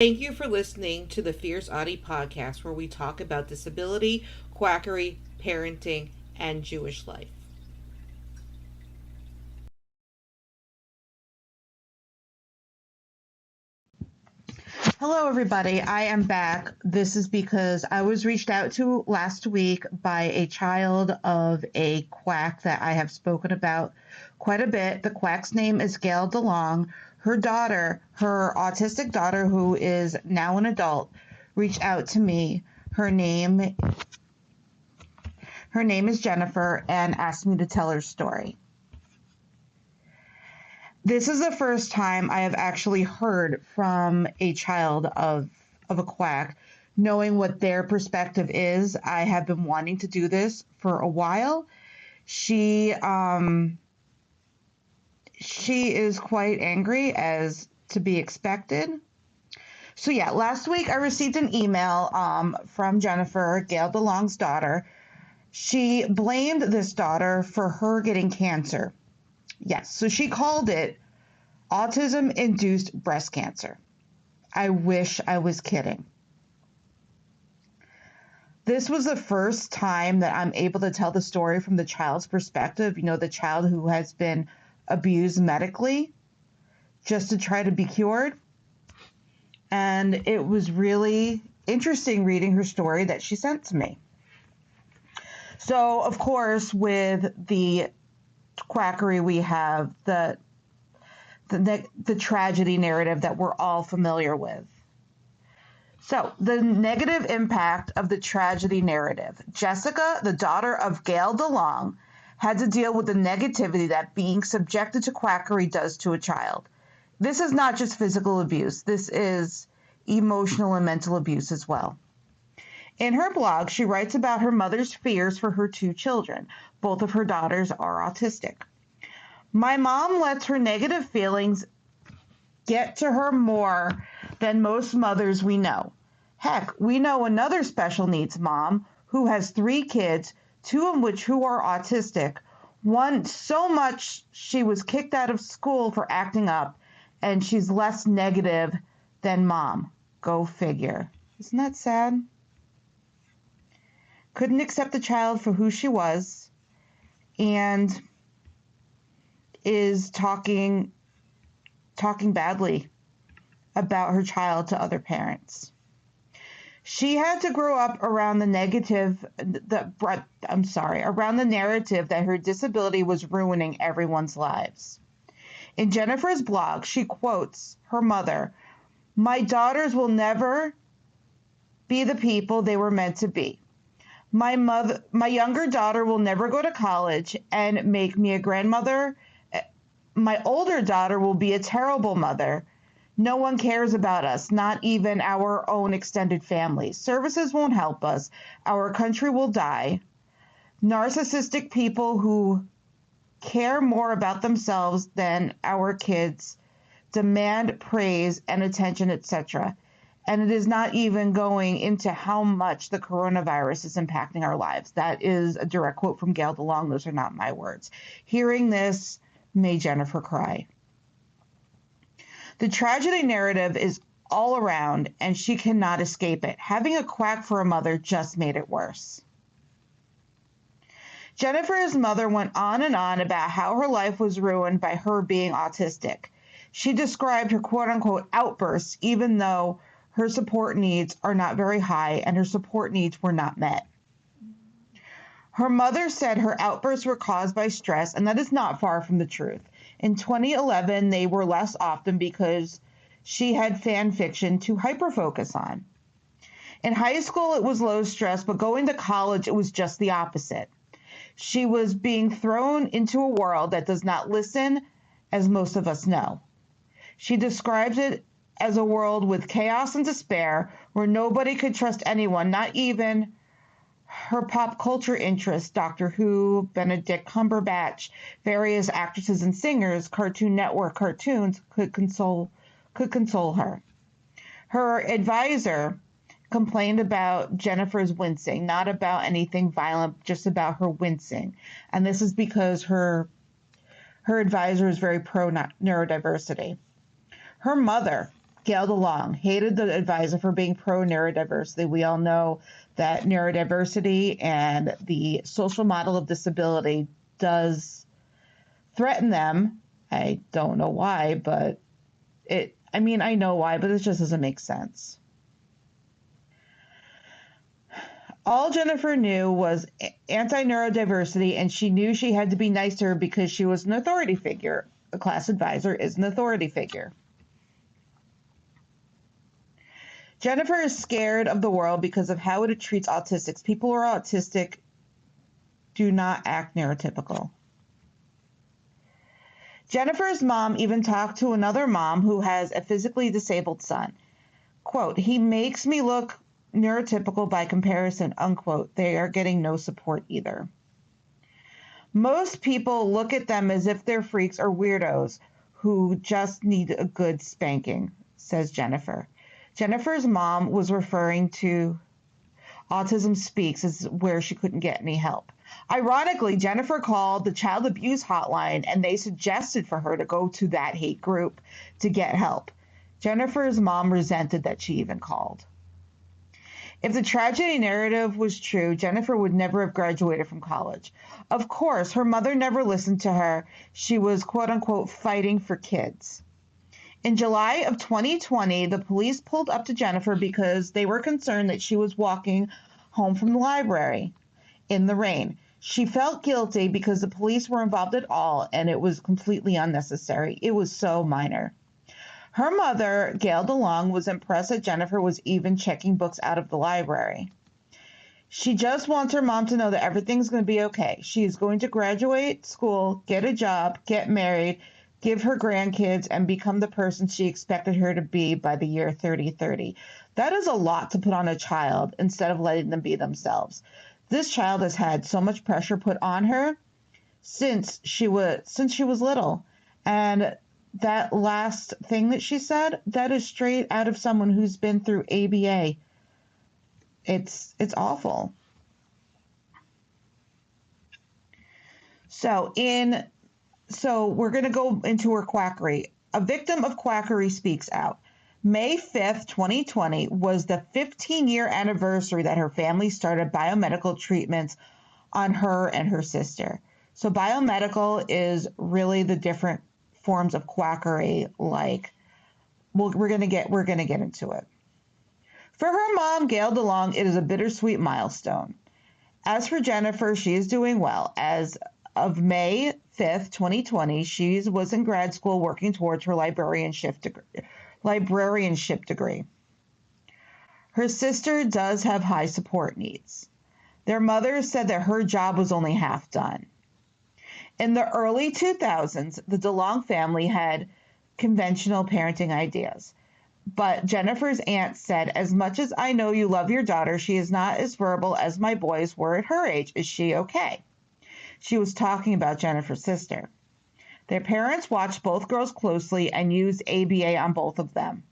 Thank you for listening to the Fierce Audie podcast, where we talk about disability, quackery, parenting, and Jewish life. Hello, everybody. I am back. This is because I was reached out to last week by a child of a quack that I have spoken about quite a bit. The quack's name is Gail DeLong. Her daughter, her autistic daughter, who is now an adult, reached out to me. Her name is Jennifer, and asked me to tell her story. This is the first time I have actually heard from a child of a quack, knowing what their perspective is. I have been wanting to do this for a while. She is quite angry, as to be expected. So yeah, last week I received an email from Jennifer, Gail DeLong's daughter. She blamed this daughter for her getting cancer. Yes, so she called it autism-induced breast cancer. I wish I was kidding. This was the first time that I'm able to tell the story from the child's perspective, the child who has been abused medically just to try to be cured. And it was really interesting reading her story that she sent to me. So, of course, with the quackery, we have the tragedy narrative that we're all familiar with. So, the negative impact of the tragedy narrative. Jessica, the daughter of Gail DeLong, had to deal with the negativity that being subjected to quackery does to a child. This is not just physical abuse. This is emotional and mental abuse as well. In her blog, she writes about her mother's fears for her two children. Both of her daughters are autistic. My mom lets her negative feelings get to her more than most mothers we know. Heck, we know another special needs mom who has 3 kids, 2 of which who are autistic. One so much she was kicked out of school for acting up, and she's less negative than mom. Go figure. Isn't that sad? Couldn't accept the child for who she was, and is talking badly about her child to other parents. She had to grow up around around the narrative that her disability was ruining everyone's lives. In Jennifer's blog, she quotes her mother, "My daughters will never be the people they were meant to be. My younger daughter will never go to college and make me a grandmother. My older daughter will be a terrible mother. No one cares about us, not even our own extended family. Services won't help us. Our country will die. Narcissistic people who care more about themselves than our kids demand praise and attention, etc." And it is not even going into how much the coronavirus is impacting our lives. That is a direct quote from Gail DeLong. Those are not my words. Hearing this made Jennifer cry. The tragedy narrative is all around, and she cannot escape it. Having a quack for a mother just made it worse. Jennifer's mother went on and on about how her life was ruined by her being autistic. She described her quote-unquote outbursts, even though her support needs are not very high and her support needs were not met. Her mother said her outbursts were caused by stress, and that is not far from the truth. In 2011, they were less often because she had fan fiction to hyperfocus on. In high school, it was low stress, but going to college, it was just the opposite. She was being thrown into a world that does not listen, as most of us know. She describes it as a world with chaos and despair, where nobody could trust anyone, not even her pop culture interests, Doctor Who, Benedict Cumberbatch, various actresses and singers, Cartoon Network cartoons could console her. Her advisor complained about Jennifer's wincing, not about anything violent, just about her wincing. And this is because her advisor is very pro neurodiversity. Her mother Gail DeLong hated the advisor for being pro neurodiversity. We all know that neurodiversity and the social model of disability does threaten them. I don't know why, but I know why, but it just doesn't make sense. All Jennifer knew was anti-neurodiversity, and she knew she had to be nice to her because she was an authority figure. A class advisor is an authority figure. Jennifer is scared of the world because of how it treats autistics. People who are autistic do not act neurotypical. Jennifer's mom even talked to another mom who has a physically disabled son. Quote, he makes me look neurotypical by comparison, unquote. They are getting no support either. Most people look at them as if they're freaks or weirdos who just need a good spanking, says Jennifer. Jennifer's mom was referring to Autism Speaks as where she couldn't get any help. Ironically, Jennifer called the child abuse hotline and they suggested for her to go to that hate group to get help. Jennifer's mom resented that she even called. If the tragedy narrative was true, Jennifer would never have graduated from college. Of course, her mother never listened to her. She was, quote unquote, fighting for kids. In July of 2020, the police pulled up to Jennifer because they were concerned that she was walking home from the library in the rain. She felt guilty because the police were involved at all, and it was completely unnecessary. It was so minor. Her mother, Gail DeLong, was impressed that Jennifer was even checking books out of the library. She just wants her mom to know that everything's going to be okay. She is going to graduate school, get a job, get married, give her grandkids, and become the person she expected her to be by the year 3030. That is a lot to put on a child instead of letting them be themselves. This child has had so much pressure put on her since she was little. And that last thing that she said, that is straight out of someone who's been through ABA. It's awful. So we're going to go into her quackery. A victim of quackery speaks out. May 5th, 2020 was the 15-year anniversary that her family started biomedical treatments on her and her sister. So biomedical is really the different forms of quackery, like we're gonna get into it. For her mom, Gail DeLong, it is a bittersweet milestone. As for Jennifer, she is doing well. As of May 5th, 2020, she was in grad school working towards her librarianship degree. Her sister does have high support needs. Their mother said that her job was only half done. In the early 2000s, the DeLong family had conventional parenting ideas. But Jennifer's aunt said, as much as I know you love your daughter, she is not as verbal as my boys were at her age. Is she okay? She was talking about Jennifer's sister. Their parents watched both girls closely and used ABA on both of them.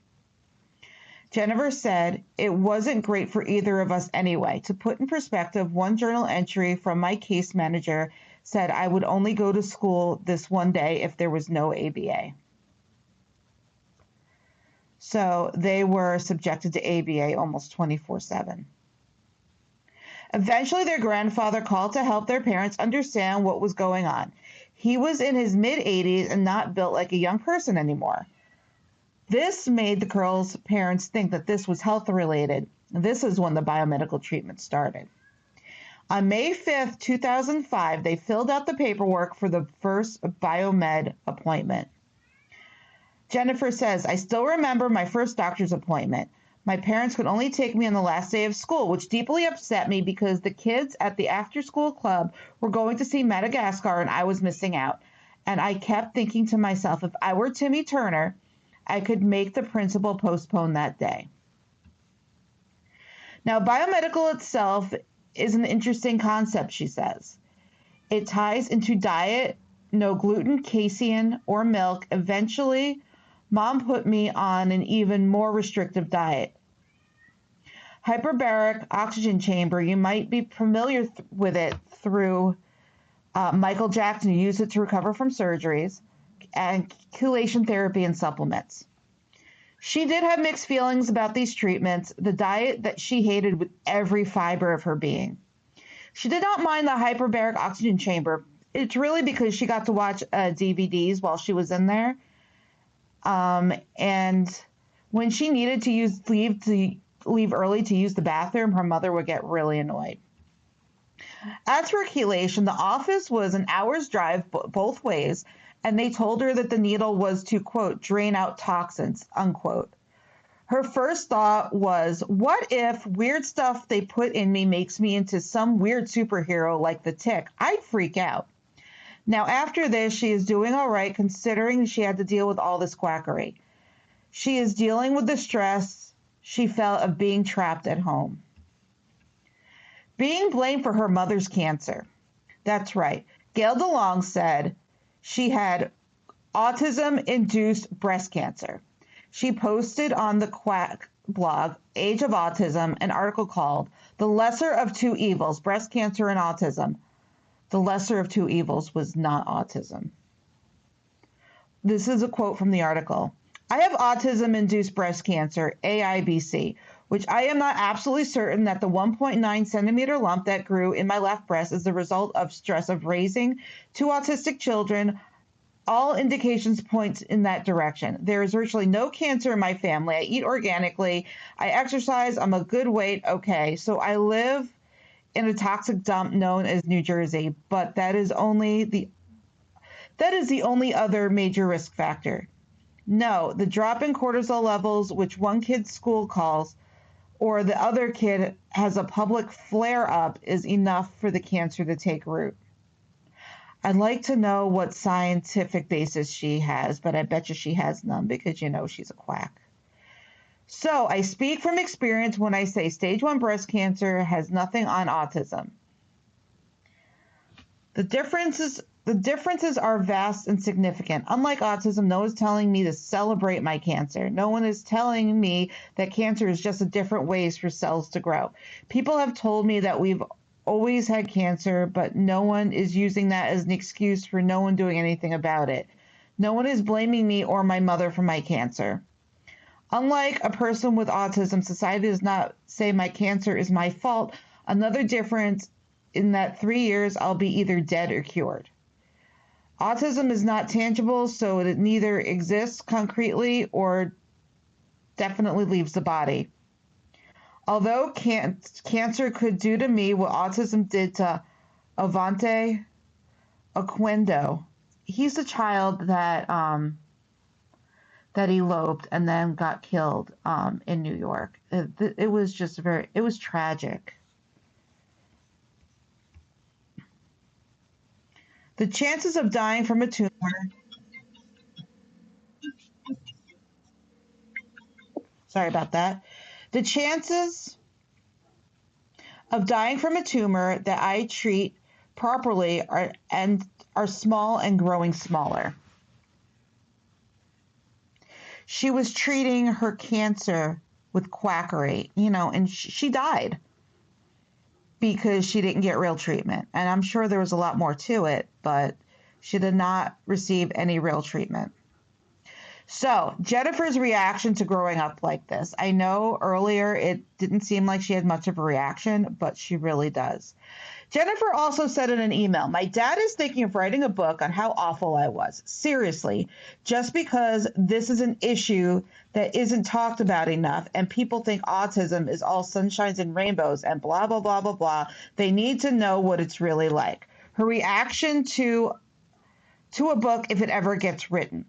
Jennifer said, it wasn't great for either of us anyway. To put in perspective, one journal entry from my case manager said I would only go to school this one day if there was no ABA. So they were subjected to ABA almost 24/7. Eventually, their grandfather called to help their parents understand what was going on. He was in his mid-80s and not built like a young person anymore. This made the girls' parents think that this was health-related. This is when the biomedical treatment started. On May 5th, 2005, they filled out the paperwork for the first biomed appointment. Jennifer says, I still remember my first doctor's appointment. My parents could only take me on the last day of school, which deeply upset me because the kids at the after-school club were going to see Madagascar and I was missing out. And I kept thinking to myself, if I were Timmy Turner, I could make the principal postpone that day. Now, biomedical itself is an interesting concept, she says. It ties into diet, no gluten, casein, or milk. Eventually, Mom put me on an even more restrictive diet. Hyperbaric oxygen chamber, you might be familiar with it through Michael Jackson, who used it to recover from surgeries, and chelation therapy and supplements. She did have mixed feelings about these treatments, the diet that she hated with every fiber of her being. She did not mind the hyperbaric oxygen chamber. It's really because she got to watch DVDs while she was in there. And when she needed to leave early to use the bathroom, her mother would get really annoyed. As for chelation, the office was an hour's drive both ways, and they told her that the needle was to, quote, drain out toxins, unquote. Her first thought was, what if weird stuff they put in me makes me into some weird superhero like the Tick? I'd freak out. Now, after this, she is doing all right considering she had to deal with all this quackery. She is dealing with the stress she felt of being trapped at home. Being blamed for her mother's cancer. That's right. Gail DeLong said she had autism-induced breast cancer. She posted on the Quack blog, Age of Autism, an article called The Lesser of Two Evils, Breast Cancer and Autism. The lesser of two evils was not autism. This is a quote from the article. I have autism-induced breast cancer, AIBC, which I am not absolutely certain that the 1.9 centimeter lump that grew in my left breast is the result of stress of raising two autistic children. All indications point in that direction. There is virtually no cancer in my family. I eat organically. I exercise. I'm a good weight. Okay, so I live in a toxic dump known as New Jersey, but that is the only other major risk factor. No, the drop in cortisol levels, which one kid's school calls, or the other kid has a public flare up, is enough for the cancer to take root. I'd like to know what scientific basis she has, but I bet you she has none because she's a quack. So I speak from experience when I say stage 1 breast cancer has nothing on autism. The differences are vast and significant. Unlike autism, no one is telling me to celebrate my cancer. No one is telling me that cancer is just a different ways for cells to grow. People have told me that we've always had cancer, but no one is using that as an excuse for no one doing anything about it. No one is blaming me or my mother for my cancer. Unlike a person with autism, society does not say my cancer is my fault. Another difference in that 3 years I'll be either dead or cured. Autism is not tangible, so it neither exists concretely or definitely leaves the body. Although cancer could do to me what autism did to Avante Oquendo, he's a child that eloped and then got killed in New York. It was just it was tragic. The chances of dying from a tumor, sorry about that. The chances of dying from a tumor that I treat properly are small and growing smaller. She was treating her cancer with quackery, and she died because she didn't get real treatment. And I'm sure there was a lot more to it, but she did not receive any real treatment. So, Jennifer's reaction to growing up like this. I know earlier it didn't seem like she had much of a reaction, but she really does. Jennifer also said in an email, my dad is thinking of writing a book on how awful I was. Seriously, just because this is an issue that isn't talked about enough and people think autism is all sunshines and rainbows and blah, blah, blah, blah, blah. They need to know what it's really like. Her reaction to a book if it ever gets written.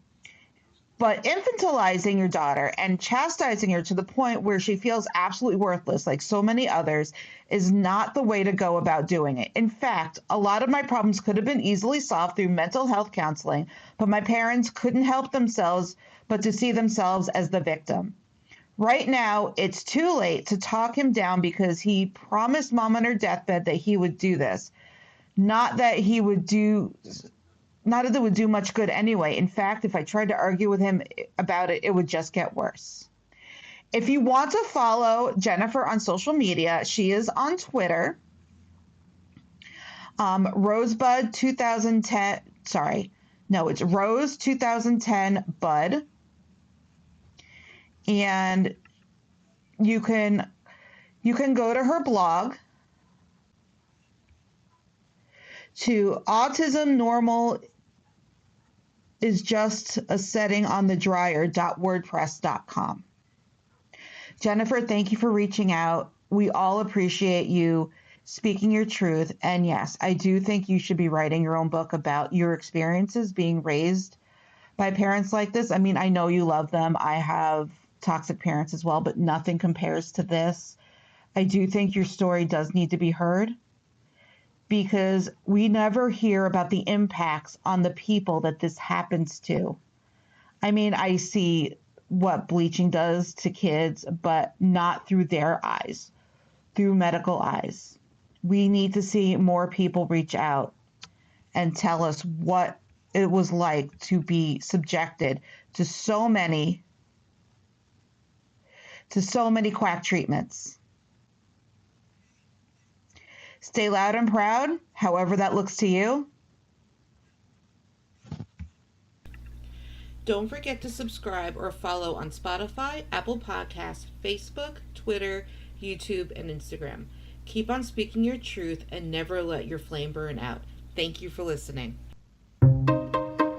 But infantilizing your daughter and chastising her to the point where she feels absolutely worthless, like so many others, is not the way to go about doing it. In fact, a lot of my problems could have been easily solved through mental health counseling, but my parents couldn't help themselves but to see themselves as the victim. Right now, it's too late to talk him down because he promised mom on her deathbed that he would do this. Not that it would do much good anyway. In fact, if I tried to argue with him about it, it would just get worse. If you want to follow Jennifer on social media, she is on Twitter. Rosebud 2010, sorry, no, it's Rose 2010 Bud. And you can go to her blog to autism normal is just a setting on the dryer.wordpress.com. Jennifer, thank you for reaching out. We all appreciate you speaking your truth. And yes, I do think you should be writing your own book about your experiences being raised by parents like this. I mean, I know you love them. I have toxic parents as well, but nothing compares to this. I do think your story does need to be heard because we never hear about the impacts on the people that this happens to. I mean, I see what bleaching does to kids, but not through their eyes, through medical eyes. We need to see more people reach out and tell us what it was like to be subjected to so many quack treatments. Stay loud and proud, however that looks to you. Don't forget to subscribe or follow on Spotify, Apple Podcasts, Facebook, Twitter, YouTube, and Instagram. Keep on speaking your truth and never let your flame burn out. Thank you for listening.